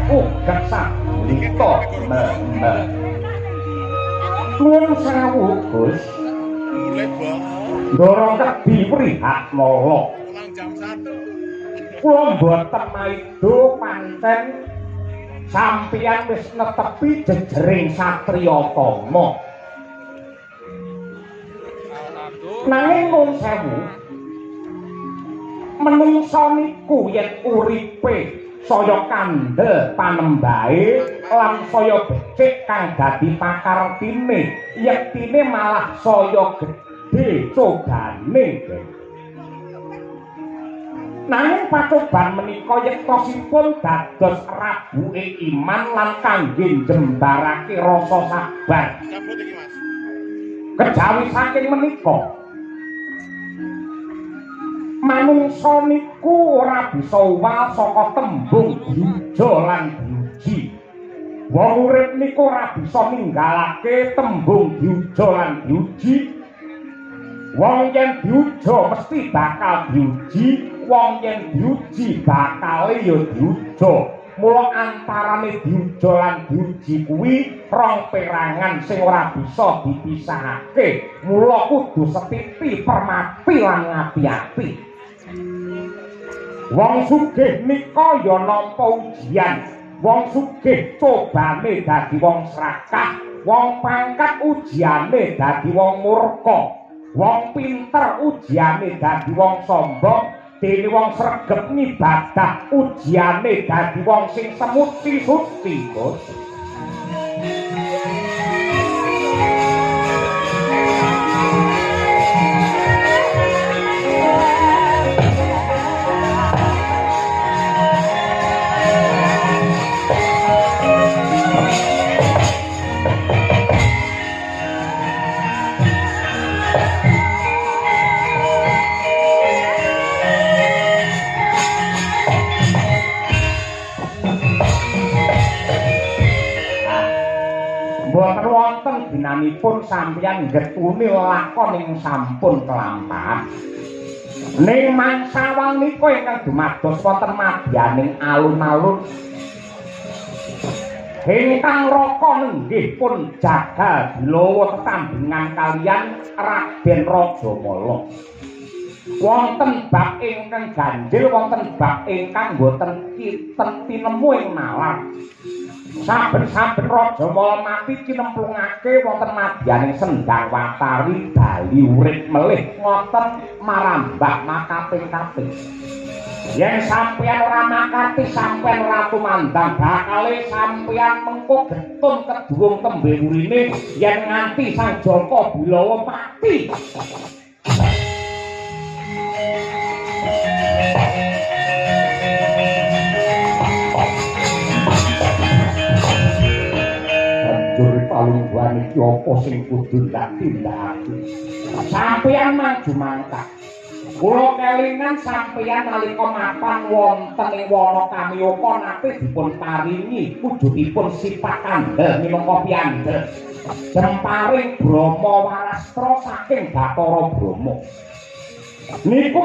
uget sapunika nuwun sewu Gus ndara kebi prihat mala kula mboten maido pancen sampeyan wis netepi jejering satriya tama nanging nuwun sewu menungsa niku yen uripe saya kandel panembahe lan saya becik kang dadi pakartine yektine malah saya gedhe cobane nanging pacoban menika yektosipun dados rabuke iman lan kangge njembarake rasa sabar kejawi saking menika manungsa niku ora bisa uwal saka tembung yuja lan yuji. Wong urip niku ora bisa ninggalake tembung yuja lan yuji. Wong yen diuja mesti bakal diuji, wong yen diuji bakal ya diuja. Mula antarane diuja lan diuji kuwi rong perangan sing ora bisa dipisahake. Mula kudu setiti permati lan ngati-ati. Wong sugih nika ya nampa ujian, wong sugih cobane dadi wong serakah, wong pangkat ujiane dadi wong murka, wong pinter ujiane dadi wong sombong, dene wong sregep ngibadah ujiane dadi wong sing semuti-suti Gus. Boten wonten ginanipun sampeyan ngetuni lakon ing sampun kelampahan. Ning mangsa nika ingkang dumados wonten madyaning alun-alun ingkang raka nenggih pun jagal dilawa tetambingan kaliyan Raden Rajamala. Wonten bab ingkang ganjil, wonten bab ingkang boten tinemu ing nalar. Saben-saben Rajamala mati kinemplungake wonten madyaning sendang watari bali urip melih ngoten marambah makaping-kaping. Yen sampeyan ora makati sampeyan ora tumandang bakale sampeyan mengko getun kedurung tembe urine yen nganti Sang Jaka Bilawa mati. Palungguhan iki apa sing kudu tak tindakake? Sampeyan maju mangkat. Kula kelingan sampeyan nalika mapan wonten ing wana Kamiyaka nate dipun paringi wujudipun sifat kandel minangka piyandel. Jemparing Brahma Warastra saking Bathara Brahma. Niku